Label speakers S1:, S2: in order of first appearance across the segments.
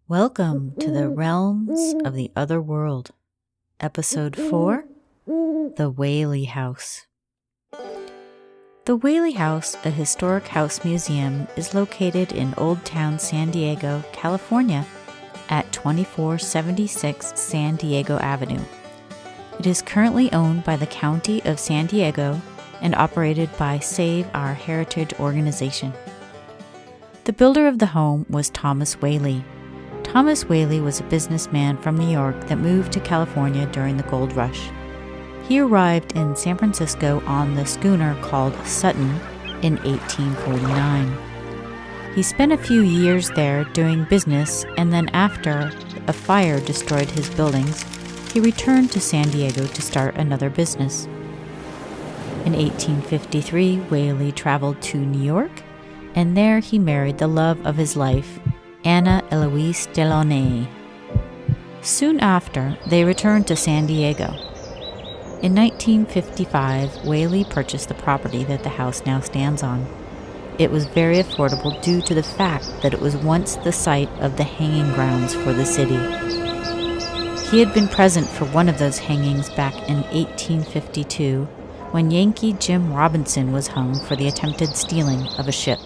S1: Welcome to the realms of the other world. Episode 4, The Whaley House. The Whaley House, a historic house museum, is located in Old Town San Diego, California, at 2476 San Diego Avenue. It is currently owned by the County of San Diego and operated by Save Our Heritage organization. The builder of the home was Thomas Whaley. Thomas Whaley was a businessman from New York that moved to California during the gold rush. He arrived in San Francisco on the schooner called Sutton in 1849. He spent a few years there doing business, and then after a fire destroyed his buildings, he returned to San Diego to start another business. In 1853, Whaley traveled to New York, and there he married the love of his life, Anna Eloise Delaunay. Soon after, they returned to San Diego. In 1955, Whaley purchased the property that the house now stands on. It was very affordable due to the fact that it was once the site of the hanging grounds for the city. He had been present for one of those hangings back in 1852, when Yankee Jim Robinson was hung for the attempted stealing of a ship.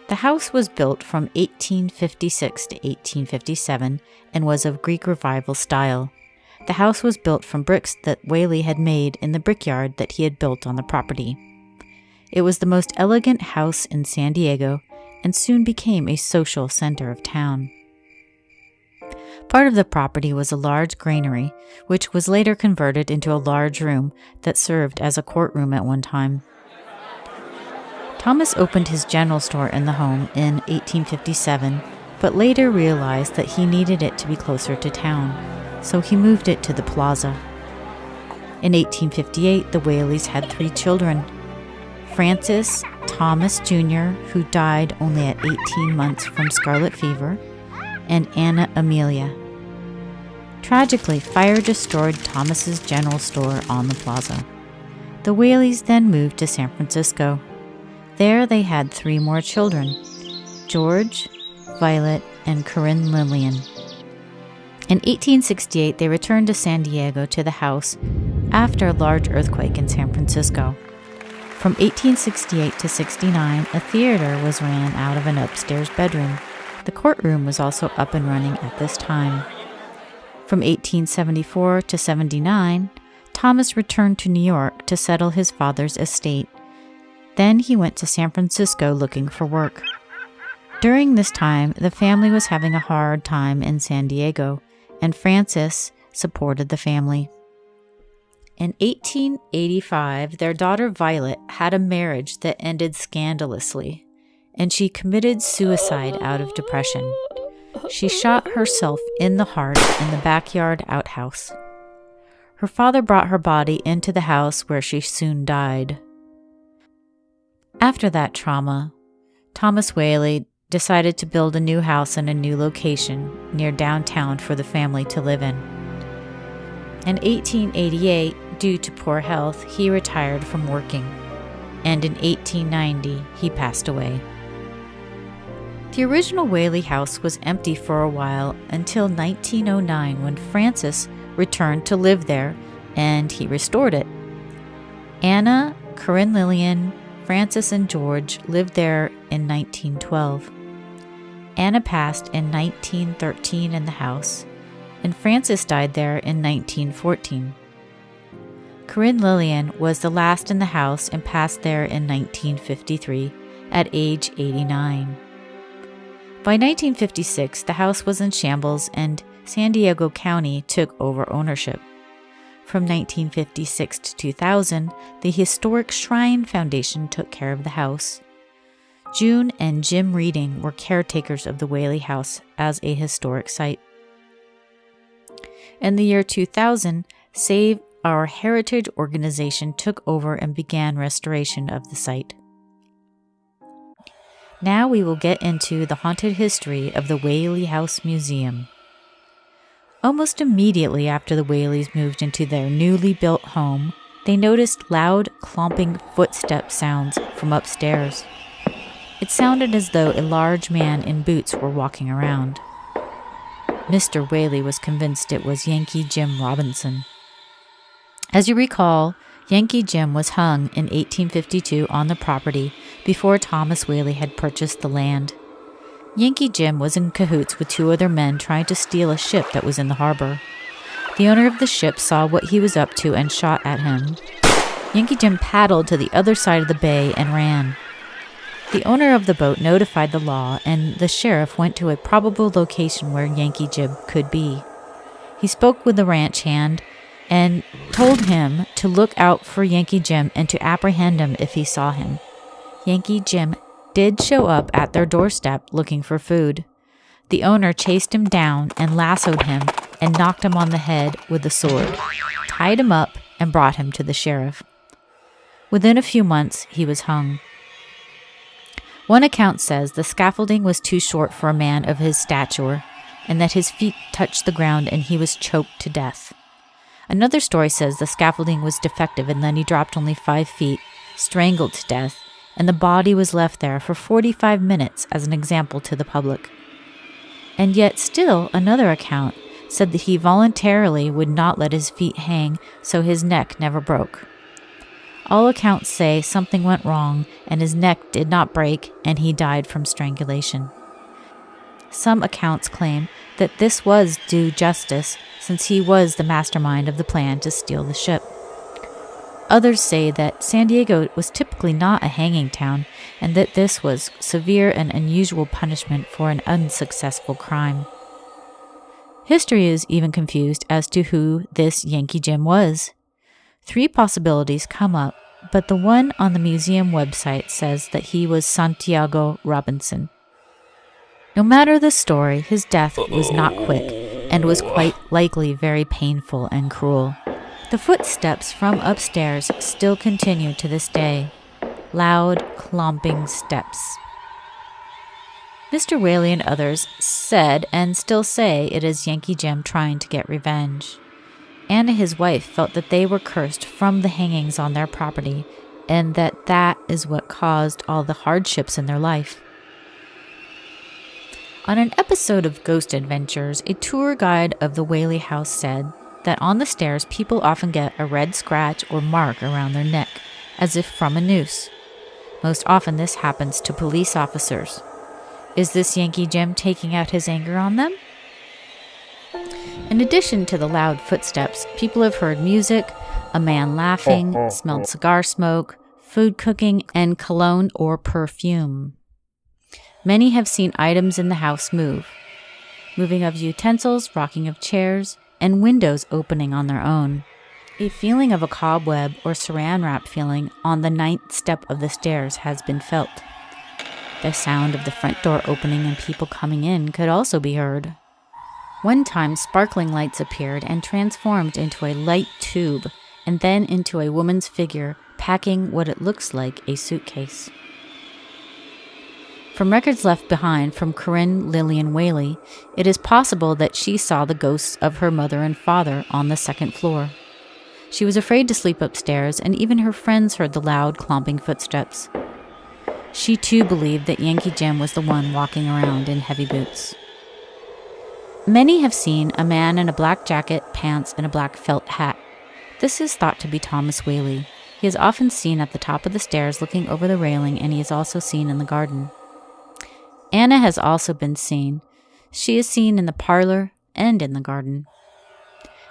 S1: The house was built from 1856 to 1857 and was of Greek Revival style. The house was built from bricks that Whaley had made in the brickyard that he had built on the property. It was the most elegant house in San Diego and soon became a social center of town. Part of the property was a large granary, which was later converted into a large room that served as a courtroom at one time. Thomas opened his general store in the home in 1857, but later realized that he needed it to be closer to town, so he moved it to the plaza. In 1858, the Whaleys had 3 children: Francis Thomas Jr., who died only at 18 months from scarlet fever, and Anna Amelia. Tragically, fire destroyed Thomas's general store on the plaza. The Whaleys then moved to San Francisco. There they had 3 more children: George, Violet, and Corinne Lillian. In 1868, they returned to San Diego to the house after a large earthquake in San Francisco. From 1868 to 69, a theater was ran out of an upstairs bedroom. The courtroom was also up and running at this time. From 1874 to 79, Thomas returned to New York to settle his father's estate. Then he went to San Francisco looking for work. During this time, the family was having a hard time in San Diego, and Francis supported the family. In 1885, their daughter Violet had a marriage that ended scandalously, and she committed suicide out of depression. She shot herself in the heart in the backyard outhouse. Her father brought her body into the house where she soon died. After that trauma, Thomas Whaley decided to build a new house in a new location near downtown for the family to live in. In 1888, due to poor health, he retired from working, and in 1890, he passed away. The original Whaley house was empty for a while until 1909, when Francis returned to live there, and he restored it. Anna, Corinne Lillian, Francis, and George lived there in 1912. Anna passed in 1913 in the house, and Francis died there in 1914. Corinne Lillian was the last in the house and passed there in 1953 at age 89. By 1956, the house was in shambles and San Diego County took over ownership. From 1956 to 2000, the Historic Shrine Foundation took care of the house. June and Jim Reading were caretakers of the Whaley House as a historic site. In the year 2000, Save Our Heritage organization took over and began restoration of the site. Now we will get into the haunted history of the Whaley House Museum. Almost immediately after the Whaleys moved into their newly built home, they noticed loud, clomping footstep sounds from upstairs. It sounded as though a large man in boots were walking around. Mr. Whaley was convinced it was Yankee Jim Robinson. As you recall, Yankee Jim was hung in 1852 on the property before Thomas Whaley had purchased the land. Yankee Jim was in cahoots with 2 other men trying to steal a ship that was in the harbor. The owner of the ship saw what he was up to and shot at him. Yankee Jim paddled to the other side of the bay and ran. The owner of the boat notified the law, and the sheriff went to a probable location where Yankee Jim could be. He spoke with the ranch hand and told him to look out for Yankee Jim and to apprehend him if he saw him. Yankee Jim did show up at their doorstep looking for food. The owner chased him down and lassoed him and knocked him on the head with a sword, tied him up, and brought him to the sheriff. Within a few months, he was hung. One account says the scaffolding was too short for a man of his stature, and that his feet touched the ground and he was choked to death. Another story says the scaffolding was defective and then he dropped only 5 feet, strangled to death, and the body was left there for 45 minutes as an example to the public. And yet still another account said that he voluntarily would not let his feet hang, so his neck never broke. All accounts say something went wrong and his neck did not break and he died from strangulation. Some accounts claim that this was due justice since he was the mastermind of the plan to steal the ship. Others say that San Diego was typically not a hanging town and that this was severe and unusual punishment for an unsuccessful crime. History is even confused as to who this Yankee Jim was. 3 possibilities come up, but the one on the museum website says that he was Santiago Robinson. No matter the story, his death was not quick and was quite likely very painful and cruel. The footsteps from upstairs still continue to this day. Loud, clomping steps. Mr. Whaley and others said and still say it is Yankee Jim trying to get revenge. Anna, his wife, felt that they were cursed from the hangings on their property and that is what caused all the hardships in their life. On an episode of Ghost Adventures, a tour guide of the Whaley House said that on the stairs people often get a red scratch or mark around their neck, as if from a noose. Most often this happens to police officers. Is this Yankee Jim taking out his anger on them? In addition to the loud footsteps, people have heard music, a man laughing, smelled cigar smoke, food cooking, and cologne or perfume. Many have seen items in the house move. Moving of utensils, rocking of chairs, and windows opening on their own. A feeling of a cobweb or saran wrap feeling on the 9th step of the stairs has been felt. The sound of the front door opening and people coming in could also be heard. One time, sparkling lights appeared and transformed into a light tube, and then into a woman's figure packing what it looks like a suitcase. From records left behind from Corinne Lillian Whaley, it is possible that she saw the ghosts of her mother and father on the 2nd floor. She was afraid to sleep upstairs, and even her friends heard the loud, clomping footsteps. She too believed that Yankee Jim was the one walking around in heavy boots. Many have seen a man in a black jacket, pants, and a black felt hat. This is thought to be Thomas Whaley. He is often seen at the top of the stairs looking over the railing, and he is also seen in the garden. Anna has also been seen. She is seen in the parlor and in the garden.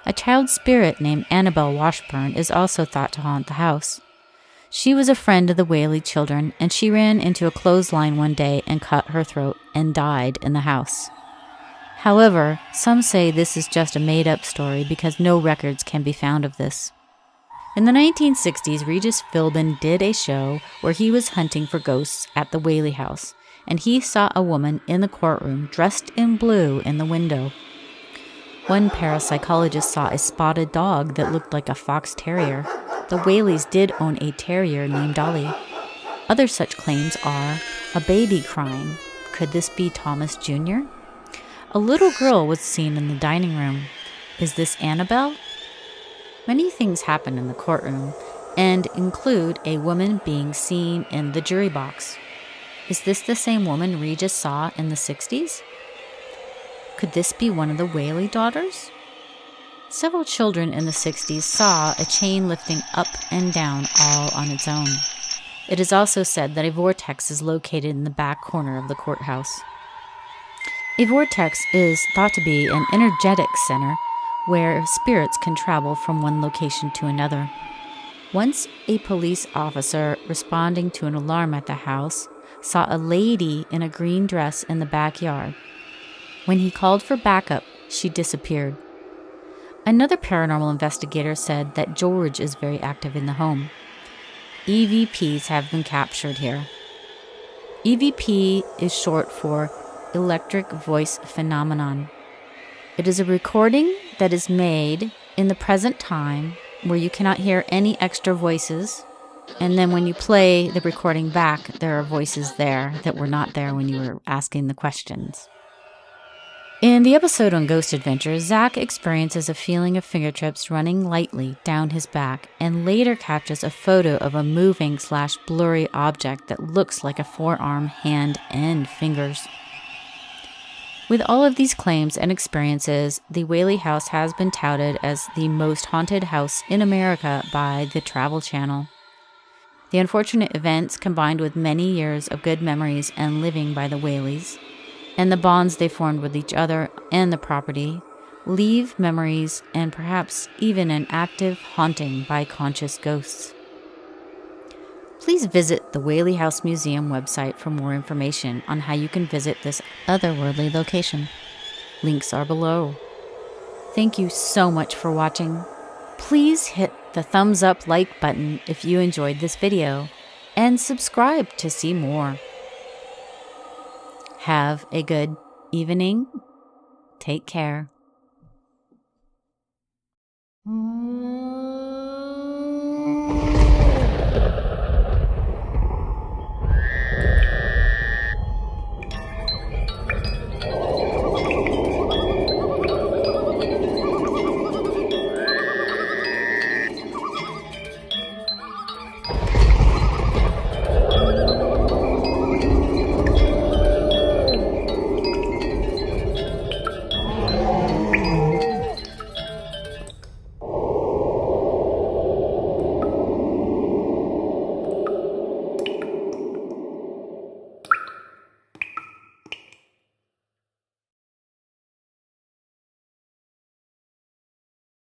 S1: A child spirit named Annabelle Washburn is also thought to haunt the house. She was a friend of the Whaley children, and she ran into a clothesline one day and cut her throat and died in the house. However, some say this is just a made-up story because no records can be found of this. In the 1960s, Regis Philbin did a show where he was hunting for ghosts at the Whaley House, and he saw a woman in the courtroom dressed in blue in the window. One parapsychologist saw a spotted dog that looked like a fox terrier. The Whaleys did own a terrier named Dolly. Other such claims are a baby crying. Could this be Thomas Jr.? A little girl was seen in the dining room. Is this Annabelle? Many things happen in the courtroom and include a woman being seen in the jury box. Is this the same woman Regis saw in the 60s? Could this be one of the Whaley daughters? Several children in the 60s saw a chain lifting up and down all on its own. It is also said that a vortex is located in the back corner of the courthouse. A vortex is thought to be an energetic center where spirits can travel from one location to another. Once a police officer responding to an alarm at the house saw a lady in a green dress in the backyard. When he called for backup, she disappeared. Another paranormal investigator said that George is very active in the home. EVPs have been captured here. EVP is short for Electric Voice Phenomenon. It is a recording that is made in the present time where you cannot hear any extra voices, and then when you play the recording back, there are voices there that were not there when you were asking the questions. In the episode on Ghost Adventures, Zach experiences a feeling of fingertips running lightly down his back and later catches a photo of a moving/blurry object that looks like a forearm, hand, and fingers. With all of these claims and experiences, the Whaley House has been touted as the most haunted house in America by the Travel Channel. The unfortunate events, combined with many years of good memories and living by the Whaleys, and the bonds they formed with each other and the property, leave memories and perhaps even an active haunting by conscious ghosts. Please visit the Whaley House Museum website for more information on how you can visit this otherworldly location. Links are below. Thank you so much for watching. Please hit the thumbs up like button if you enjoyed this video, and subscribe to see more. Have a good evening. Take care.